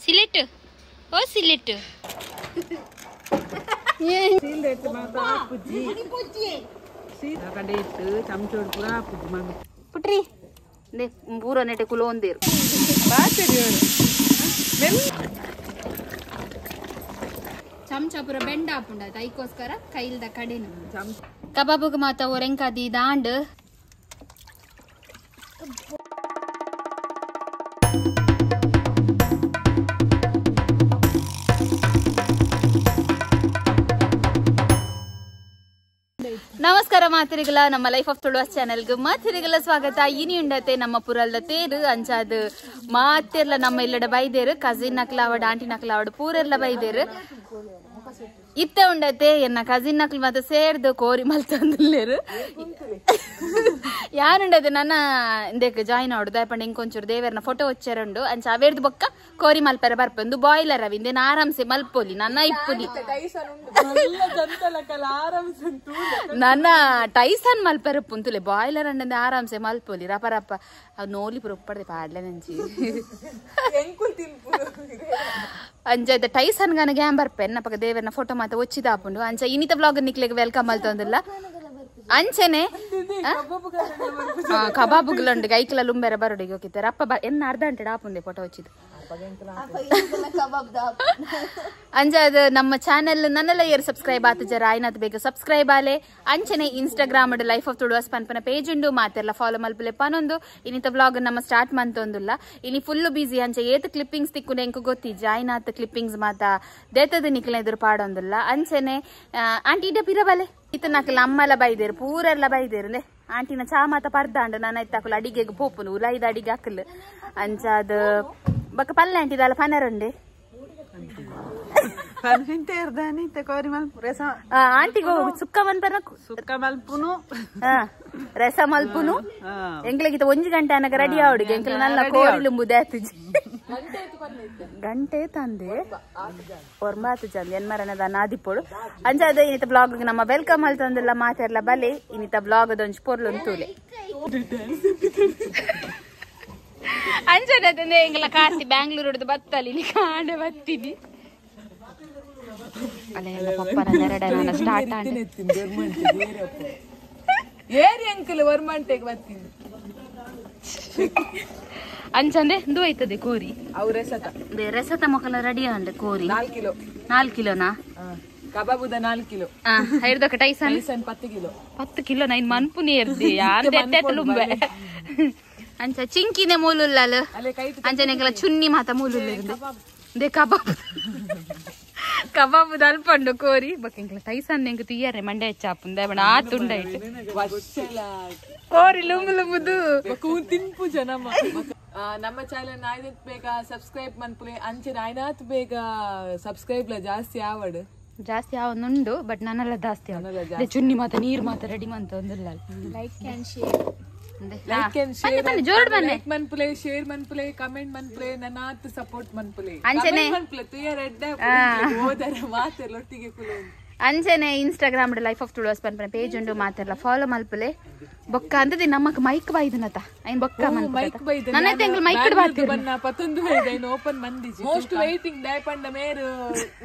ಸಿಲೆಟ್ ಓ ಸಿಲೆಟ್ ಸಿಲೆಟ್ ಮಾತಾ ಪುಜ್ಜಿ ಕಡೆ ಇಟ್ಟು ಚಮಚೋಡು ಪೂರ ಪುಜ್ಜಿ ಮಾಡಿ ಪುಟ್ರಿ ದೇ ಪೂರ ನೆಟ್ಟೆ ಕುಲ ಒಂದೇರು ಚಮಚ ಪೂರ ಬೆಂಡ ಹಾಪುಂಡ ಅದಕ್ಕೋಸ್ಕರ ಕೈಲ್ದ ಕಡೆನು ಕಬಾಬುಗ್ ಮಾತ ಒರೆಂಕದಿ ದಾಂಡ್ ನಮಸ್ಕಾರ ಮಾತಿರಿಗಲ ನಮ್ಮ ಲೈಫ್ ಆಫ್ ತುಳುವಾಸ್ ಚಾನೆಲ್ಗೆ ಮಾತಿರಿಗಲ ಸ್ವಾಗತ ಇನಿ ಉಂಡತೆ ನಮ್ಮ ಪುರಲ್ದ ತೇರು ಅಂಚಾದ್ ಮಾತೆರ್ಲ ನಮ್ಮ ಇಲ್ಲಡ ಬೈದೇರು ಕಸಿನ್ ನಕ್ಲಾವಡ್ ಆಂಟಿ ನಕ್ಲಾವಡ್ ಪೂರೆರ್ಲ ಬೈದೇರು ಇತ್ತೆ ಉಂಡತೆ ಎನ್ನ ಕಸಿನ್ ನಕ್ಲು ಮತ್ತೆ ಸೇರ್ದು ಕೋರಿ ಮಲ್ತಂದಿಲ್ಲೇರು ಯಾನುಂಡತೆ ನನ್ನ ಇಂದಕ್ಕೆ ಜಾಯಿನ್ ಆವಡು ದಯಪಂಡ ಇಂಕೊಂಚೂರು ದೇವರನ ಫೋಟೋ వచ్చాರಂಡು ಅಂಚ ಅವೇರ್ದು ಬೊಕ್ಕ ಕೋರಿ ಮಲ್ಪೆರ ಬರ್ಪಂದು ಬಾಯ್ಲರ್ ಅವಿ ಇಂದೇನು ಆರಾಮ್ಸೆ ಮಲ್ಪೊಲಿ ನನ್ನ ಇಪ್ಪುಲಿ ನನ್ನ ಟೈಸನ್ ಮಲ್ಪೆರ ಪುಂತುಲೆ ಬಾಯ್ಲರ್ ಅಂಡಂದೆ ಆರಾಮ್ಸೆ ಮಲ್ಪೊಲಿ ರಪ ರಪ ಅವ್ ನೋಲಿ ಪುರ ಉಪ್ಪಡ್ದೆ ಪಾಡ್ಲೆ ನಂಚಿ ಅಂಚ ಟೈಸನ್ ಗಾನ ಗ್ಯಾಮ್ ಬರ್ಪೆ ಎನ್ನಪಕ್ಕ ದೇವರನ ಫೋಟೋ ಮಾತ ಒಚ್ಚಿದಾಪುಂಡು ಅಂಚ ಇನಿತ ಬ್ಲಾಗ್ ನಿಕ್ಲೆಗ್ ವೆಲ್ಕಮ್ ಮಲ್ತೊಂದಿಲ್ಲ ಅಂಚೆನೆ ಕಬಾಬುಗ್ಲುಂಡು ಗೈಕ್ಲ ಲುಂಬೆರ ಬರೋಡಿಗೆ ಹೋಗಿದ್ದಾರೆ ಅಪ್ಪ ಎನ್ನ ಅರ್ಧ ಗಂಟೆ ಆಪುಂದೆ ಫೋಟೋ వచ్చిದ್ದು ಅಂಚ ಅದು ನಮ್ಮ ಚಾನೆಲ್ ನನ್ನೆಲ್ಲ ಏರ್ ಸಬ್ಸ್ಕ್ರೈಬ್ ಆತ ಜರ ಆಯ್ನತ್ ಬೇಗ ಸಬ್ಸ್ಕ್ರೈಬ್ ಆಲೆ ಅಂಚನೆ ಇನ್ಸ್ಟಾಗ್ರಾಮ್ ಲೈಫ್ ಆಫ್ ತುಳುವಾಸ್ ಪನ್ಪನ ಪೇಜ್ ಉಂಡು ಮಾತೆಲ್ಲ ಫಾಲೋ ಮಲ್ಪಲೆ ಪನೊಂದು ಇನ್ನಿತ ಬ್ಲಾಗ್ ನಮ್ಮ ಸ್ಟಾರ್ಟ್ ಮಂತೊಂದುಲ್ಲ ಇಲ್ಲಿ ಫುಲ್ ಬಿಸಿ ಅಂಚೆ ಏತ್ ಕ್ಲಿಪ್ಪಿಂಗ್ಸ್ ತಿಕ್ಕು ಎಂಕು ಗೊತ್ತಿ ಜಾಯ್ನ್ ಆತ ಕ್ಲಿಪ್ಪಿಂಗ್ಸ್ ಮಾತ ದೇತದ ನಿಕ್ಲ ಎದುರು ಪಾಡೊಂದುಲ್ಲ ಅಂಚೆನೆ ಆಂಟಿ ಇಡ ಪಿರಬಲೆ ಇತ್ತ ನಾಕಲ್ಲ ಅಮ್ಮಲ ಬೈದೇರು ಪೂರೆಲ್ಲ ಬೈದೇರು ಆಂಟಿನ ಚಾ ಮಾತ ಪರ್ದಾಂಡು ನಾನು ಐತಾಕಲು ಅಡಿಗೆಗೆ ಪೋಪುನು ಉಲಾಯ್ದ ಅಡಿಗೆ ಹಾಕಲು ಅಂಚ ಅದು ಬಕ್ಕ ಪಲ್ಲೆ ಆಂಟಿದಲ್ಲ ಪನರುಂಡೆ ಆಂಟಿಗೋ ಸುಕ್ಕ ಮಲ್ಪನ ಸುಕ್ಕ ಮಲ್ಪುನು ರಸ ಮಲ್ಪುನು ಎಂಕ್ಲಗಿತ 1 ಗಂಟೆ ಅನಗ ರೆಡಿ ಆವಡಿಗೆ ಎಂಕ್ಲ ನಲ್ಲ ಕೋರಿಲುಂಬು ದಾತಿಜಿ ಗಂಟೆ ತಂದೆ ಒರ್ಮಾತು ಜಂದ್ ಎನ್ಮರನದ ನಾದಿಪೋಡು ಅಂಚ ಅದ ಇನ್ನಿತ ಬ್ಲಾಗ್ ನಮ್ಮ ವೆಲ್ಕಮ್ ಅಲ್ತಂದಿಲ್ಲ ಮಾತೆರ್ಲ ಬಲೆ ಇನ್ನಿತ ಬ್ಲಾಗ್ ಅದೊಂದು ಪೊರ್ಲು ಉಂತೂಲೆ ಅಂಚನೆ ಎಂಗ್ಲ ಕಾಸಿ ಬ್ಯಾಂಗ್ಳೂರ್ ಹಿಡಿದು ಬತ್ತಲಿ ಇಲ್ಲಿ ಕಾಂಡೆ ಬತ್ತೀನಿ ಅಲ್ಲೆಲ್ಲ ಪಪ್ಪನ ನೆರಡ ನಾನು ಸ್ಟಾರ್ಟ್ ಏರಿ ಅಂಕಲ್ ವರ್ಮಂಟೆಗೆ ಬತ್ತೀನಿ ಅಂಚಂದೆ ಇಂದು ಐತದೆ ಕೋರಿ ಅವು ರೆಸತ ಮೊಕಲ ರೆಡಿ ಅಂಡೆ ಕೋರಿ 4 ಕಿಲೋ 4 ಕಿಲೋನಾ ಕಬಾಬುದ 4 ಕಿಲೋ ಹಿಡ್ದಕ ಟೈಸನ್ 10 ಕಿಲೋ 10 ಕಿಲೋ ನೈನ್ ಮನ್ಪುನಿ ಇರ್ದಿ ಯಾರ್ದು ಎಟ್ಟೆತ್ತಲುಂಬೆ ಅಂಚ ಚಿಂಕಿನೆ ಮೂಲುಲ್ಲಾಲ ಅಂಚನೆಗೆಲ್ಲ ಚುನ್ನಿ ಮಾತ ಮೂಲುಲ್ಲ ದೇ ಕಬಾಬ್ ದಲ್ಪಂಡು ಕೋರಿ ಬಕ್ಕೆಂಕ್ಲ ಟೈಸನ್ ಎಂಗ್ ತಿಯ್ಯಾರೆ ಮಂಡೆ ಚಾಪುಂದ ಬಣ ಆ ತುಂಡ ಇಟ್ಟು ಕೋರಿ ಲುಂಬು ಲುಂಬುದು ತಿನ್ಪು ಜನಮ್ಮ ನಮ್ಮ ಚಾನೆಲ್ ಆಯ್ನತ್ ಬೇಗ ಸಬ್ಸ್ಕ್ರೈಬ್ ಮನ್ಪುಲೆ ಅಂಚೆ ಆಯ್ನಾತ್ ಬೇಗ ಸಬ್ಸ್ಕ್ರೈಬ್ ಜಾಸ್ತಿ ಆವಡ್ ಜಾಸ್ತಿ ಆವೊಂದುಂಡು ಬಟ್ ನನ್ನೆಲ್ಲ ಜಾಸ್ತಿ ಆವಡ್ ಚುನ್ನಿ ಮಾತ ನೀರ್ ಮಾತ ರೆಡಿ ಮಂತ ಒಂದಿಲ್ಲ ಲೈಕ್ ಅಂಡ್ ಶೇರ್ ಲೈಕ್ ಮನ್ಪುಲೆ ಶೇರ್ ಮನ್ಪುಲೆ ಕಮೆಂಟ್ ಮನ್ಪುಲೆ ನನ್ನಾತ್ ಸಪೋರ್ಟ್ ಮನ್ಪುಲೆ ಅಂಚನೆ ಮನ್ಪುಲೆ ತುಯ ರೆಡ್ಡ ಹೋದರ ಮಾತೆಲ್ಲ ಒಟ್ಟಿಗೆ ಕುಲೆ ಅಂಚನೆ ಇನ್ಸ್ಟಾಗ್ರಾಮ್ ಲೈಫ್ ಆಫ್ ತುಳುವಾಸ್ ಪನ್ಪನ ಪೇಜ್ ಉಂಡು ಮಾತೆಲ್ಲ ಫಾಲೋ ಮಲ್ಪಲೆ ಬೊಕ್ಕ ಅಂತದಿ ನಮ್ಮಕ್ ಮೈಕ್ ಬೈದನತ ಐನ್ ಬೊಕ್ಕ ಮೈಕ್ ಬೈದ ನನ್ನ ತೆಂಗ್ಲ ಮೈಕ್ ಬಾತಿ ಬನ್ನ ಪತೊಂದು ಬೈದ ಓಪನ್ ಮಂದಿಜಿ ಮೋಸ್ಟ್ ವೈಟಿಂಗ್ ದಯಪಂಡ ಮೇರು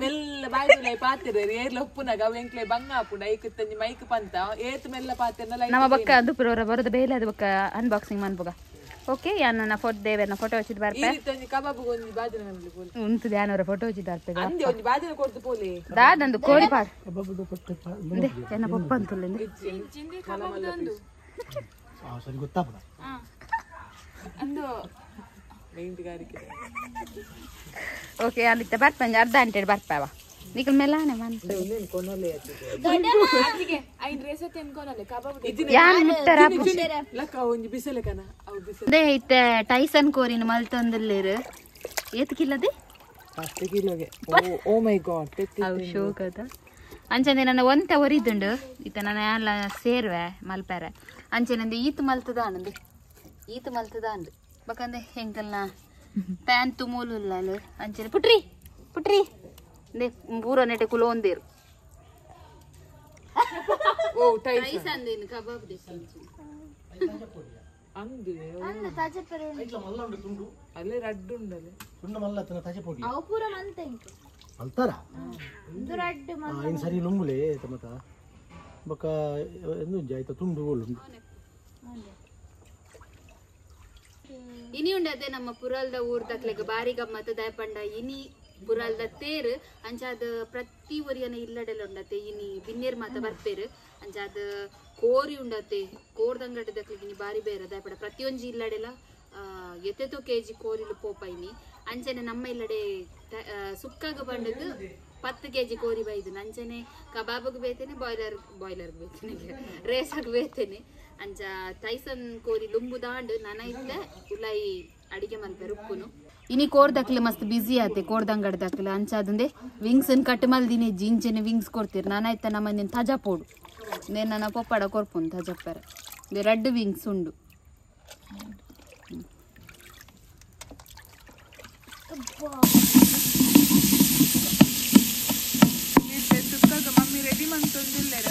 ಮೆಲ್ಲ ಬಾಯ್ದಲೆ ಪಾತಿರ ಏರ್ಲ ಉಪ್ಪುನಗ ಅವೆಂಕ್ಲೆ ಬಂಗಾಪುಂಡ ಐಕತ್ತಂಜಿ ಮೈಕ್ ಪಂತ ಏತ್ ಮೆಲ್ಲ ಪಾತಿರನ ನಮ್ಮ ಬೊಕ್ಕ ಅದು ಪುರೋರ ಬರೋದು ಬೇಲೆ ಅದು ಬೊಕ್ಕ ಅನ್ಬಾಕ್ಸಿಂಗ್ ಮನ್ಪುಗ ಓಕೆ ಯಾನ ಫೋಟೋ ದೇವರನ ಫೋಟೋ ಹಚ್ಚಿದ್ ಬರ್ಪೆ ಕಬಾಬು ಒಂಜಿ ಬಾಜಿನ ಮನ್ಲಿ ಪೋಲಿ ಉಂಟು ಧ್ಯಾನವರ ಫೋಟೋ ಹಚ್ಚಿದ್ ಬರ್ಪೆ ಅಂದಿ ಒಂಜಿ ಬಾಜಿನ ಕೊಡ್ತು ಪೋಲಿ ದಾದಂದು ಕೋರಿ ಪಾಡ್ ದೆ ಎನ್ನ ಪಪ್ಪ ಅಂತುಲ್ಲೆ ಚಿಂದಿ ಕಬಾಬು ಒಂದು ಸರಿ ಗೊತ್ತಾಪದ ಅಂದು ಮೈಂಟಿಗಾರಿಕೆ ಓಕೆ ಅಲ್ಲಿತ್ತ ಬರ್ಪಂಜ ಅರ್ಧ ಗಂಟೆ ಬರ್ಪವ ನಿಕಲ್ ಮೇಲಾನೆ ಬಂತು ಇನ್ನೇನು ಕೊನೋಲೆ ಆತಿಗೆ ಐ ಡ್ರೆಸ್ ತೆನ್ಕೊನಲೆ ಕಬಾಬು ಯಾನ್ ಮುಟ್ಟರ ಲಕ್ಕ ಒಂಜಿ ಬಿಸಲೆ ಕನ ಅವು ಬಿಸಲೆ ದೇ ಇತ್ತೆ ಟೈಸನ್ ಕೋರಿನ ಮಲ್ತೊಂದಿಲ್ಲೇರು ಏತಕ್ಕಿಲ್ಲದೆ 10 ಕಿಲೋಗೆ ಓ ಮೈ ಗಾಡ್ ಅವು ಶೋಕದ ಅಂಚನೆ ನನ್ನ ಒಂತ ಒರಿದುಂಡು ಇತ್ತ ನನ್ನ ಎಲ್ಲ ಸೇರ್ವೆ ಮಲ್ಪೆರೆ ಅಂಚೆನಂದು ಈತು ಮಲ್ತದ ಅನ್ನಂದು ಈತು ಮಲ್ತದ ಅಂದು ಬಕಂದೆ ಹೆಂಕಲ್ನ ಪ್ಯಾನ್ ತುಮೂಲುಲ್ಲ ಅಂಚನೆ ಪುಟ್ರಿ ಪುಟ್ರಿ ದೇ ಪೂರ ನೆಟ್ಟೆ ಕುಲ ಒಂದೇರು ಓ ಟೈಸನ್ ಟೈಸನ್ ಕಬಾಬ್ ದೇ ಅಂದು ಅಂದ ತಾಜೆ ಪೆರೆ ఇట్లా మల్ల ఉండు తుండు ಅಲ್ಲೇ ರಡ್ಡು ಉಂಡಲೆ తుండు మల్ల అతన తజ పొడి ಅವು ಪೂರ ಮಂತೆ ಇಂಕು అల్తారా ಒಂದು ರಡ್ಡು ఆయన సరి లొంగులే తమత బక ఎందు జైత తుండు ఓలుండు ಇನಿ ಉಂಡತೆ ನಮ್ಮ ಪುರಲ್ದ ಊರ್ ತಕ್ಲೆಗ ಬಾರಿ ಗಮ್ಮತ್ ದಯಪಂಡ ಇನಿ ಪುರಲ್ದ ತೇರು ಅಂಚಾದ ಪ್ರತಿ ಒರಿಯನ ಇಲ್ಲಡೆಲ್ಲ ಉಂಡತೆ ಇನಿ ಬಿನ್ನೇರ್ ಮಾತ ಬರ್ಪೇರು ಅಂಚಾದ ಕೋರಿ ಉಂಡತೆ ಕೋರ್ದಂಗಡ ದಕ್ಲೆಗ ಇನಿ ಬಾರಿ ಬೇರೆ ದಯಪಂಡ ಪ್ರತಿಯೊಂಜಿ ಇಲ್ಲಡೆಲ್ಲ ಎತ್ತೆತೋ ಕೆಜಿ ಕೋರಿಲು ಪೋಪೈನಿ ಅಂಚನೆ ನಮ್ಮ ಇಲ್ಲಡೆ ಸುಕ್ಕಾಗ ಬಂಡದು 10 ಕೆಜಿ ಕೋರಿ ಬೈದು ಅಂಚನೆ ಕಬಾಬ್ಗೆ ಬೇತೇನೆ ಬಾಯ್ಲರ್ಗೆ ಬೇತೇನೆ ರೇಸಾಗ ಬೇತೇನೆ ಅಂಚ ಟೈಸನ್ ಕೋರಿ ಲುಂಬು ದಾಂಡು ನನ ಇತ್ತ ಉಲಾಯಿ ಅಡಿಗೆ ಮಲ್ಪೆ ರುಪ್ಪುನು ಇನಿ ಕೋರ್ದಕ್ಲೆ ಮಸ್ತ್ ಬಿಸಿ ಆತೆ ಕೋರ್ದಂಗಡ್ದಕ್ಲೆ ಅಂಚಾದಂದೆ ವಿಂಗ್ಸ್ ಕಟ್ ಮಲ್ದಿನಿ ಜಿಂಚನೆ ವಿಂಗ್ಸ್ ಕೊಡ್ತೀರಿ ನಾನ ಇತ್ತ ನಮ್ಮನೆ ತಾಜಾ ಪೋಡು ನೇನು ನನ್ನ ಪಪ್ಪಡ ಕೊರ್ಪುನು ತಾಜಪ್ಪರ ರೆಡ್ ವಿಂಗ್ಸ್ ಉಂಡು ಸುಕ್ಕಾಗ ಮಮ್ಮಿ ರೆಡಿ ಮಂತೊಂದಿಲ್ಲರ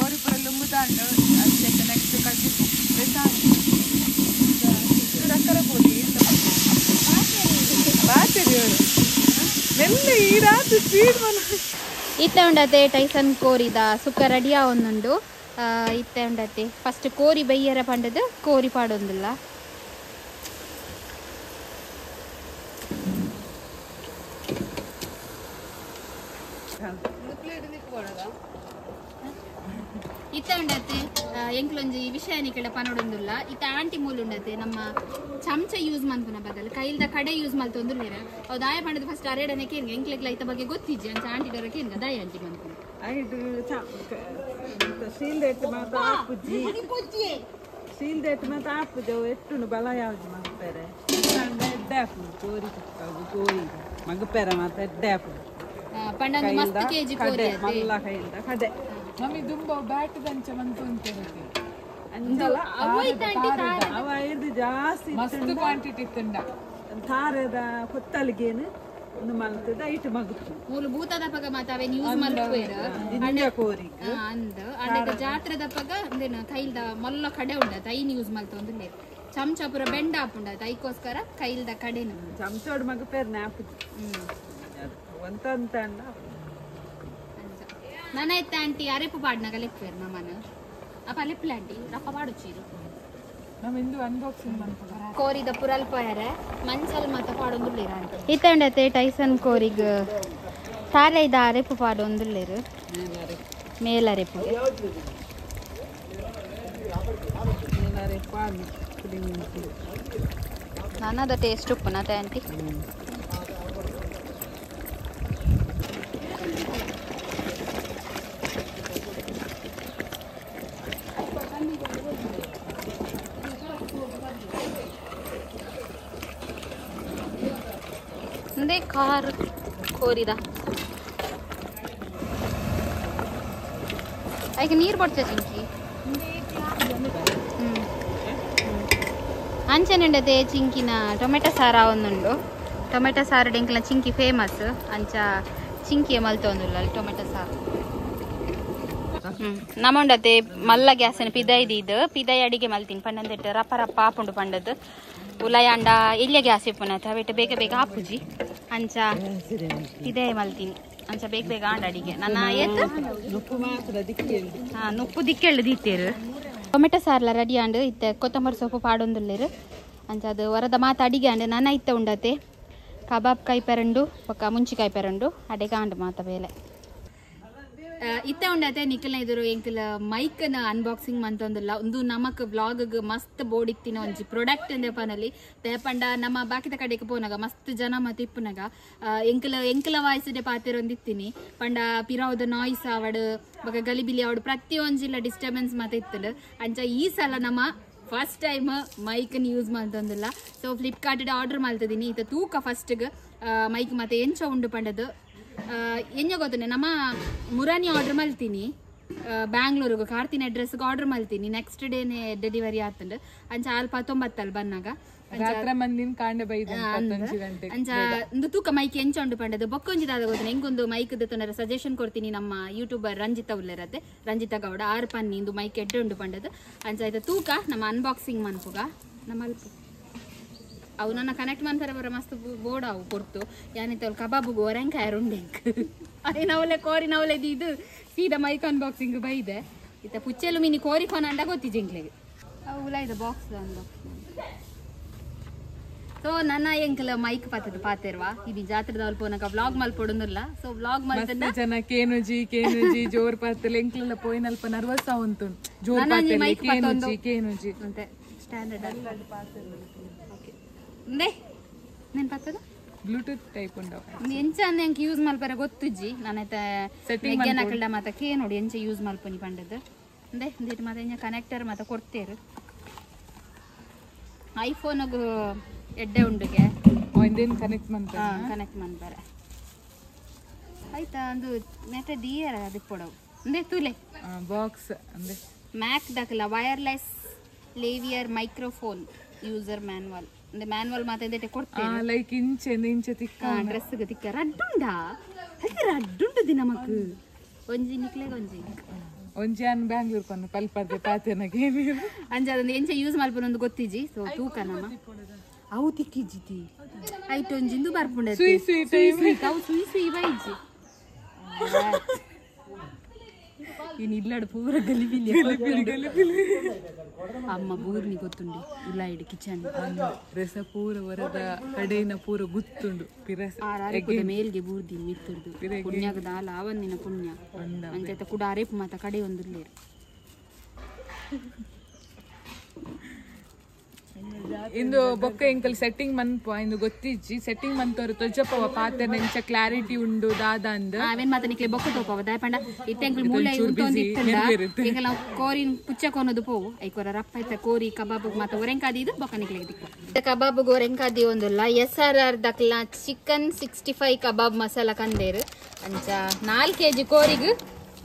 ಓರಿ ಪುರ ಲುಂಬುದಾಂಡು ಅದಕ್ಕೆ ನೆಕ್ಸ್ಟ್ ಕಟ್ಟಿ ರಕ್ಕರ ಪೋಡಿ ಬಾಚರಿ ಅವರು ಮೆಲ್ಲ ಈ ರಾತ್ರಿ ಸ್ಪೀಡ್ ಮನ ಇತ್ತ ಉಂಡತೆ ಟೈಸನ್ ಕೋರಿದ ಸುಕ್ಕ ರೆಡಿಯಾ ಒಂದುಂಡು ಇತ್ತ ಉಂಡತೆ ಫಸ್ಟ್ ಕೋರಿ ಬೈಯರ ಪಂಡದು ಕೋರಿ ಪಾಡೊಂದಿಲ್ಲ ಇತ್ತ ಉಂಡತೆ ಎಂಕ್ಲೊಂಜಿ ವಿಷಯನಿ ಕೆಳ ಪನೊಡೊಂದುಲ್ಲ ಇತ್ತ ಆಂಟಿ ಮೂಲ ಉಂಡತೆ ನಮ್ಮ ಚಮಚ ಯೂಸ್ ಮಲ್ಪುನ ಬದಲು ಕೈಲ್ದ ಕಡೆ ಯೂಸ್ ಮಲ್ತೊಂದುಲ್ಲೇರ ಅವು ದಾಯ ಪಂಡದು ಫಸ್ಟ್ ಅರೆಡನೆ ಕೇಂಗ ಎಂಕ್ಲೆಗ್ಲ ಐತ ಬಗ್ಗೆ ಗೊತ್ತಿಜ್ಜಿ ಅಂಚ ಆಂಟಿ ಡರ ಕೇಂಗ ದಾಯ ಆಂಟಿ ಮಲ್ಪುನ ಶೀಲ್ದೆಟ್ಟು ಮಾತ ಆಪುಜ್ಜಿ ಶೀಲ್ದೆಟ್ಟು ಮಾತ ಆಪುಜು ಎಟ್ಟುನು ಬಲ ಯಾವ್ದು ಮಾಡ್ತಾರೆ ಎಡ್ಡಾಪು ಕೋರಿ ಕೋರಿ ಮಗಪೆರ ಮಾತ ಎಡ್ಡಾಪು ಪಂಡ ಮಸ್ತ್ ಕೆಜಿ ಕೋರಿ ಮಲ್ಲ ಕೈಯಿಂದ ಕಡೆ ಮಮ್ಮಿ ದುಂಬ ಬ್ಯಾಟ್ ದಂಚ ಮಂತು ಅಂತೆಲ್ಲ ಅವ ಇದು ಜಾಸ್ತಿ ಮಸ್ತ್ ಕ್ವಾಂಟಿಟಿ ಇತ್ತಂಡ ತಾರದ ಕೊತ್ತಲಿಗೇನು ಒಂದು ಮಲ್ತದ ಇಟ್ಟು ಮಗುತ್ತು ಮೂಲ ಭೂತದ ಪಗ ಮಾತಾವೆ ಯೂಸ್ ಮಲ್ಪೇರ ಜಿಂಜ ಕೋರಿ ಅಂದ ಅಂಡ ಜಾತ್ರದ ಪಗ ಅಂದೇನ ಕೈಲ್ದ ಮಲ್ಲ ಕಡೆ ಉಂಡತ ಐನ್ ಯೂಸ್ ಮಲ್ತೊಂದುಲ್ಲೆ ಚಮಚ ಪುರ ಬೆಂಡ ಆಪುಂಡತ ಐಕೋಸ್ಕರ ಕೈಲ್ದ ಕಡೆನ ಚಮಚೋಡ್ ಮಗ ಪೇರ್ ನಾಪು ಒಂತ ಅಂಡ ನನ್ನ ಎತ್ತ ಆಂಟಿ ಅರೆಪು ಪಾಡ್ನಾಗ ಲೆಪ್ಪೇರು ನಮ್ಮನ ಅಪ್ಪ ಲೆಪ್ಪಲ ಆಂಟಿ ರಪ್ಪ ಪಾಡುಚೀರು ನಮ್ಮ ಇಂದು ಅನ್ಬಾಕ್ಸಿಂಗ್ ಮಾಡ್ತಾರೆ ಕೋರಿದ ಪುರಲ್ಪಯರೆ ಮಂಚಲ್ ಮಾತ ಪಾಡೊಂದುಲ್ಲೇರ ಆಂಟಿ ಇತ್ತಂಡತೆ ಟೈಸನ್ ಕೋರಿಗ ತಾರೈದ ಅರೆಪು ಪಾಡೊಂದುಲ್ಲೇರು ಮೇಲರೆಪು ನನ್ನದ ಟೇಸ್ಟ್ ಉಪ್ಪುನತ ಆಂಟಿ ಅಂದೇ ಕಾರ್ ಕೋರಿದ ಈಗ ನೀರು ಕೊಡ್ತೇವೆ ಚಿಂಕಿ ಅಂಚೆನುಂಡದೆ ಚಿಂಕಿನ ಟೊಮೆಟೊ ಸಾರ ಒಂದುಂಡು ಟೊಮೆಟೊ ಸಾರು ಡೆಂಕ್ಲ ಚಿಂಕಿ ಫೇಮಸ್ ಅಂಚ ಚಿಂಕಿಯ ಮಲ್ತೊಂದುಲ್ಲ ಅಲ್ಲಿ ಟೊಮೆಟೊ ಸಾರು ನಮ್ಮಂಡತೆ ಮಲ್ಲ ಗ್ಯಾಸನ ಪಿದೈದಿದ್ದು ಪಿದೈ ಅಡಿಗೆ ಮಲ್ತೀನಿ ಪಂಡಂದೆಟ್ಟು ರಪ್ಪ ರಪ್ಪ ಆಪುಂಡು ಪಂಡದ್ದು ಉಲಾಯ ಅಂಡ ಇಲ್ಲೇ ಗ್ಯಾಸ್ ಇಪ್ಪುನತ ಅವೆಟ್ಟು ಬೇಗ ಬೇಗ ಆಪುಜಿ ಅಂಚ ಪಿದೈ ಮಲ್ತೀನಿ ಅಂಚ ಬೇಗ ಬೇಗ ಆಂಡ ಅಡಿಗೆ ನನ್ನ ಎತ್ತು ನುಪ್ಪು ದಿಕ್ಕೆಳ್ಳು ದಿತ್ತೇರು ಟೊಮೆಟೊ ಸಾರ್ಲ ರೆಡಿ ಆಂಡು ಇತ್ತೆ ಕೊತ್ತಂಬರಿ ಸೊಪ್ಪು ಪಾಡೊಂದುಲ್ಲೇರು ಅಂಚ ಅದು ವರದ ಮಾತು ಅಡಿಗೆ ಆಂಡು ನನ್ನ ಇತ್ತ ಉಂಡತೆ ಕಬಾಬ್ ಕಾಯಿ ಪೆರಂಡು ಪಕ್ಕ ಮುಂಚಿಕಾಯಿ ಪೆರಂಡು ಅಡೆಗೆ ಆಂಡು ಮಾತ ಬೇಲೆ ಇತ್ತ ಉಂಡತೆ ನಿಖಲ್ನ ಎದುರು ಎಂಕಲ್ ಮೈಕ್ನ ಅನ್ಬಾಕ್ಸಿಂಗ್ ಮಂತೊಂದುಲ್ಲ ಒಂದು ನಮಕ್ ಬ್ಲಾಗ್ ಮಸ್ತ್ ಬೋಡಿಕ್ತಿನ ಒಂಜಿ ಪ್ರಾಡಕ್ಟ್ ಎಂದೆ ಪನಲ್ಲಿ ತೇಪಂಡ ನಮ್ಮ ಬಾಕಿದ ಕಡೆಗೆ ಪೋನಾಗ ಮಸ್ತ್ ಜನ ಮತ್ತೆ ಇಪ್ಪುನಾಗ ಎಂಕಲ ವಾಯ್ಸ್ಡೆ ಪಾತಿರೊಂದಿತ್ತೀನಿ ಪಂಡ ಪಿರಾವುದ ನಾಯ್ಸ್ ಆವಡು ಬೊಕ ಗಲಿಬಿಲಿ ಆವಡು ಪ್ರತಿಯೊಂಜಿಲ್ಲ ಡಿಸ್ಟರ್ಬೆನ್ಸ್ ಮತ್ತೆ ಇತ್ತಲು ಅಂಚ ಈ ಸಲ ನಮ್ಮ ಫಸ್ಟ್ ಟೈಮ್ ಮೈಕ್ನ ಯೂಸ್ ಮಾಡ್ತಂದಿಲ್ಲ ಸೊ ಫ್ಲಿಪ್ಕಾರ್ಟ್ ಆರ್ಡರ್ ಮಾಡ್ತಿದ್ದೀನಿ ಇತ್ತ ತೂಕ ಫಸ್ಟ್ಗೆ ಮೈಕ್ ಮತ್ತೆ ಎಂಚ ಉಂಡು ಪಂಡದು ಎಂಜ ಗೊತ್ತನೆ ನಮ್ಮ ಮುರಾನಿ ಆರ್ಡರ್ ಮಲ್ತೀನಿ ಬ್ಯಾಂಗ್ಳೂರಿಗೆ ಕಾರ್ತಿನ ಅಡ್ರೆಸ್ಗೆ ಆರ್ಡರ್ ಮಾಡ್ತೀನಿ ನೆಕ್ಸ್ಟ್ ಡೇನೆ ಡೆಲಿವರಿ ಆತಂಡು ಅಂಚ ಅಲ್ಪ 90 ಬಂದಾಗ ರಾತ್ರಿ ಮಂದಿನ ಕಾಂಡ ಬೈದ ಅಂಚ ಒಂದು ತೂಕ ಮೈಕ್ ಎಂಚೊಂಡು ಪಂಡದು ಬೊಕ್ಕೊಂಜಿದಾದ ಗೊತ್ತಿನ ಹೆಂಗೊಂದು ಮೈಕ್ ತೊಂದರೆ ಸಜೆಷನ್ ಕೊಡ್ತೀನಿ ನಮ್ಮ ಯೂಟ್ಯೂಬರ್ ರಂಜಿತಾ ಉಳ್ಳರತ್ತೆ ರಂಜಿತಾ ಗೌಡ 6 ಪನ್ನಿ ಇಂದು ಮೈಕ್ ಎಡ್ಡೆ ಉಂಡು ಪಂಡದು ಅಂಚ ಆಯ್ತು ತೂಕ ನಮ್ಮ ಅನ್ಬಾಕ್ಸಿಂಗ್ ಮನ್ಪುಗ ನಮ್ಮ ಅಲ್ಪ ಅವು ನನ್ನ ಕನೆಕ್ಟ್ ಮಾಡ್ತಾರೆ ಬರ ಮಸ್ತ್ ಬೋರ್ಡ್ ಅವು ಕೊಡ್ತು ಯಾನಿತ್ತು ಅವ್ರು ಕಬಾಬುಗು ಹೊರಂಕಾಯರು ಉಂಡೆಂಕ್ ಅದೇ ನವಲೆ ಕೋರಿ ನವಲೆದು ಇದು ಸೀದಾ ಮೈಕ್ ಅನ್ಬಾಕ್ಸಿಂಗ್ ಬೈದೆ ಇತ್ತ ಪುಚ್ಚೆಲು ಮಿನಿ ಕೋರಿ ಫೋನ್ ಅಂಡ ಗೊತ್ತಿಜ್ಜೆ ಇಂಕ್ಲೆಗೆ ಅವು ಇದೆ ಬಾಕ್ಸ್ ಅನ್ಬಾಕ್ಸಿಂಗ್ ಸೊ ನನ್ನ ಎಂಕಲ ಮೈಕ್ ಪತ್ತದ ಪಾತಿರ್ವಾ ಇದು ಜಾತ್ರೆದ ಅಲ್ಪ ಪೋನಕ ವ್ಲಾಗ್ ಮಲ್ಪೊಡುಂದಿಲ್ಲ ಸೊ ವ್ಲಾಗ್ ಮಲ್ತದ ಜನ ಕೇನುಜಿ ಜೋರ್ ಪಾತಲೆ ಎಂಕ್ಲೆಲ್ಲ ಪೋಯಿನಲ್ಪ ನರ್ವಸ್ ಉಂಟು ಜೋರ್ ಪಾತಲೆ ಕೇನುಜಿ ಅಂತೆ ಸ್ಟ್ಯಾಂಡರ್ಡ್ ಓಕೆ ಇಂದೆ ನೆನ್ ಪತ್ತದ ಬ್ಲೂಟೂತ್ ಟೈಪ್ ಉಂಡು ಎಂಚ ಅಂದ ಎಂಕ್ ಯೂಸ್ ಮಲ್ಪರ ಗೊತ್ತುಜ್ಜಿ ನಾನೈತೆ ಸೆಟ್ಟಿಂಗ್ ನಕಲ್ಡ ಮಾತ ಕೇ ನೋಡಿ ಎಂಚ ಯೂಸ್ ಮಲ್ಪನಿ ಪಂಡದು ಇಂದೆ ಇಂದಿಟ್ ಮಾತ ಎಂಚ ಕನೆಕ್ಟರ್ ಮಾತ ಕೊಡ್ತೇರು ಐಫೋನ್ಗೂ ಎಡ್ಡೆ ಉಂಡುಗೆ ಕನೆಕ್ಟ್ ಮನ್ಪರೆ ಆಯ್ತಾ ಒಂದು ನೆಟ ದಿಯರ ಅದಕ್ಕೆ ಕೊಡವು ಅಂದೆ ತೂಲೆ ಬಾಕ್ಸ್ ಅಂದ್ರೆ ಮ್ಯಾಕ್ ದಕಲ ವೈರ್ಲೆಸ್ ಲೇವಿಯರ್ ಮೈಕ್ರೋಫೋನ್ ಯೂಸರ್ ಮ್ಯಾನ್ವಲ್ ಅಂದ್ರೆ ಮ್ಯಾನ್ವಲ್ ಮಾತಾಡಿದೆ ಕೊಡ್ತೇನೆ ಲೈಕ್ ಇಂಚೆ ತಿಕ್ಕ ಡ್ರೆಸ್ಗೆ ತಿಕ್ಕ ರಡ್ಡುಂಡ ಅಲ್ಲಿ ರಡ್ಡುಂಡು ದಿನ ಮಕ್ಕು ಒಂಜಿ ನಿಕ್ಲೆಗೆ ಒಂಜಿ ಅನ್ ಬ್ಯಾಂಗ್ಳೂರ್ ಪನ್ನು ಪಲ್ಪರ್ದೆ ಪಾತೆನಗೆ ಅಂಜ ಅದೊಂದು ಎಂಚ ಯೂಸ್ ಮಲ್ಪನ ಒಂದು ಗೊತ್ತಿಜಿ ಸೊ ತೂಕ ನಮ್ಮ ಅವು ತಿಕ್ಕಿಜ್ಜಿತಿ ಐಟ್ ಒಂಜಿಂದು ಬರ್ಪುಂಡ ಅವು ಸುಯಿ ಬೈಜಿ ಇನ್ನು ಇಲ್ಲಾಡು ಪೂರ ಗಲಿಬಿಲಿ ಅಮ್ಮ ಬೂರ್ನಿ ಗೊತ್ತುಂಡು ಇಲ್ಲ ಇಡು ಕಿಚನ್ ರಸ ಪೂರ ವರದ ಕಡೆಯಿನ ಪೂರ ಗುತ್ತುಂಡು ಮೇಲ್ಗೆ ಬೂರ್ದಿ ಮಿತ್ತುರ್ದು ಪುಣ್ಯಗ ದಾಲ ಆವನ್ನಿನ ಪುಣ್ಯ ಅಂಚೈತ ಕೂಡ ಅರೇಪು ಮಾತ ಕಡೆ ಒಂದುಲ್ಲೇರು ಇಂದು ಬೊಕ್ಕ ಎಂಕಲ್ ಸೆಟ್ಟಿಂಗ್ ಮನ್ಪ ಇಂದು ಗೊತ್ತಿಜ್ಜಿ ಸೆಟ್ಟಿಂಗ್ ಮನ್ತವ್ರು ತೊಜ್ಜಪ್ಪವ ಪಾತ್ರ ನೆಂಚ ಕ್ಲಾರಿಟಿ ಉಂಡು ದಾದ ಅಂದ್ ಅವೇನ್ ಮಾತ ನಿಕ್ಲೆ ಬೊಕ್ಕ ತೋಪವ ದಾಯಪಂಡ ಇತ್ತೆಂಕಲ್ ಮೂಲೆ ಉಂತೊಂದಿತ್ತಂಡ ಎಂಕಲ್ ಕೋರಿನ್ ಪುಚ್ಚಕೊನದು ಪೋವು ಐಕೋರ ರಪ್ಪ ಐತ ಕೋರಿ ಕಬಾಬ್ ಮಾತ ಒರೆಂಕಾದಿ ಇದು ಬೊಕ್ಕ ನಿಕ್ಲೆಗೆ ದಿಕ್ಕು ಕಬಾಬ್ ಒರೆಂಕಾದಿ ಒಂದುಲ್ಲ SRR ದಕ್ಲ ಚಿಕನ್ 65 ಕಬಾಬ್ ಮಸಾಲ ಕಂದೇರು ಅಂಚ 4 kg ಕೋರಿಗ್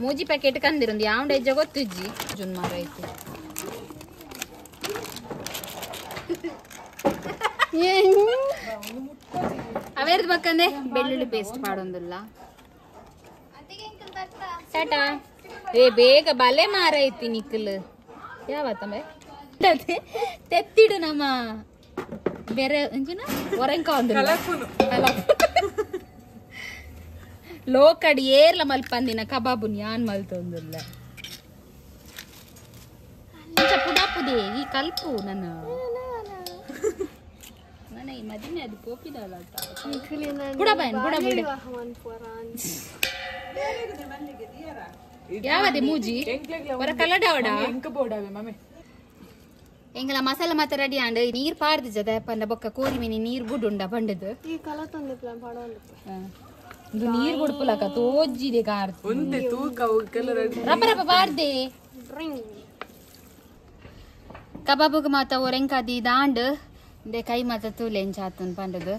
3 ಪ್ಯಾಕೆಟ್ ಕಂದಿರೊಂದು ಯಾವ್ದು ಹೆಜ್ಜೆ ಗೊತ್ತಿಜ್ಜಿ ಜುನ್ ಮಾರ ಐತಿ ಅವೇರ್ದು ಬಕ್ಕಂದೆ ಬೆಳ್ಳುಳ್ಳಿ ಪೇಸ್ಟ್ ಪಾಡೊಂದಿಲ್ಲ ಟಾಟಾ ಬೇಗ ಬಲೆ ಮಾರ ಐತಿ ನಿಕ್ಕಲ್ ಯಾವತ್ತಂಬೆ ತೆತ್ತಿಡು ನಮ್ಮ ಬೇರೆ ಒರಂಕ ಲೋಕಡಿ ಏರ್ಲ ಮಲ್ಪಂದಿನ ಕಬಾಬುನ್ ಯಾನ್ ಮಲ್ತೊಂದಿಲ್ಲ ಪುಡಾಪುದೆ ಈ ಕಲ್ಪು ನನ್ನ ಮದಿನೆ ಅದು ಪೋಪಿದಲ್ಲ ಬುಡ ಬಾಯನ್ ಬುಡ ಬುಡ ಯಾವದೆ ಮೂಜಿ ವರ ಕಲಡಾವಡ ಎಂಕ ಬೋಡಾವೆ ಮಮ್ಮಿ ಎಂಗಲ ಮಸಾಲ ಮಾತ ರೆಡಿ ಆಂಡ್ ನೀರ್ ಪಾರ್ದಿ ಜದ ಪಂಡ ಬೊಕ್ಕ ಕೋರಿ ಮಿನಿ ನೀರ್ ಬುಡುಂಡ ಬಂಡದು ಈ ಕಲ ತಂದೆ ಪ್ಲಾನ್ ಪಾಡೋಲ್ಲ ಇದು ನೀರ್ ಬುಡ್ಪುಲಕ ತೋಜ್ಜಿದೆ ಕಾರ್ ಒಂದೆ ತೂಕ ಕಲರ್ ರಪ ರಪ ಪಾರ್ದೆ ಕಬಾಬುಗ ಮಾತ ಒರೆಂಕಾದಿ ದಾಂಡ್ ದೆ ಕೈ ಮಾತ ತೂಲೆಂಚ ಆತನ್ ಪಂಡದು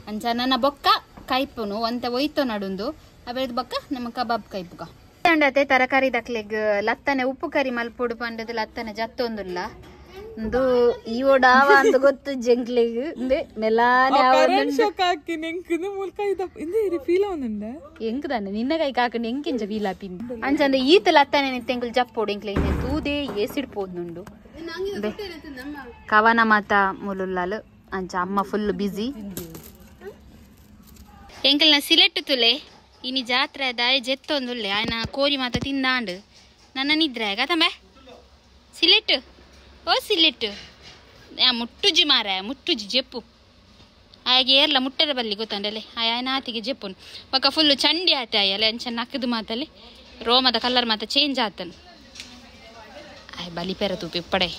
ಅಂಚ ನನ್ನ ಬೊಕ್ಕ ಕೈಪುನು ಒಂತ ಒಯ್ತು ನಡುಂದು ಅವೇದ್ ಬೊಕ್ಕ ನಮ್ಮ ಕಬಾಬ್ ಕೈಪುಗ ಅಂಡತೆ ತರಕಾರಿ ದಕ್ಲೆಗ್ ಲತ್ತನೆ ಉಪ್ಪು ಕರಿ ಮಲ್ಪುಡು ಪಂಡದು ಲತ್ತನೆ ಜತ್ತೊಂದುಲ್ಲ ಒಂದು ಈ ಓಡಾವ ಅಂತ ಗೊತ್ತು ಜಂಕ್ಲೆಗ್ ಮೆಲಾನೆ ಎಂಕದಾನೆ ನಿನ್ನ ಕೈ ಕಾಕಂಡು ಎಂಕಿಂಚ ಫೀಲ್ ಆಪಿಂದು ಅಂಚಂದ ಈತ ಲತ್ತನೆ ನಿತ್ತೆಂಕಲ್ ಜಪ್ಪೋಡು ಎಂಕ್ಲೆ ತೂದೆ ಏಸಿಡ್ಪೋದ್ನುಂಡು ಕವನ ಮಾತ ಮುಲುಲ್ಲಾಲು ಅಂಚ ಅಮ್ಮ ಫುಲ್ ಬಿಸಿ ಎಂಕಲ್ನ ಸಿಲೆಟ್ ತುಲೆ ಇನಿ ಜಾತ್ರೆ ದಾಯ ಜೆತ್ತೊಂದುಲ್ಲೆ ಆಯ್ನ ಕೋರಿ ಮಾತ ತಿಂದಾಂಡು ನನ್ನ ನಿದ್ರೆ ಗತಂಬೆ ಸಿಲೆಟ್ ಓ ಸಿಲೆಟ್ ಮುಟ್ಟುಜಿ ಮಾರ ಮುಟ್ಟುಜಿ ಜೆಪ್ಪು ಹಾಗೆ ಏರ್ಲ ಮುಟ್ಟದ ಬಲ್ಲಿ ಗೊತ್ತಂಡಲೆ ಆಯ್ನ ಆತಿಗೆ ಜೆಪ್ಪುನು ಪಕ್ಕ ಫುಲ್ಲು ಚಂಡಿ ಆತ ಅಯ್ಯಲ್ಲ ಅಂಚ ನಕ್ಕದು ಮಾತಲ್ಲಿ ರೋಮದ ಕಲರ್ ಮಾತ ಚೇಂಜ್ ಆತನು ಆಯ್ ಬಲಿ ಪೆರ ತೂಪಿ ಇಪ್ಪಡೆ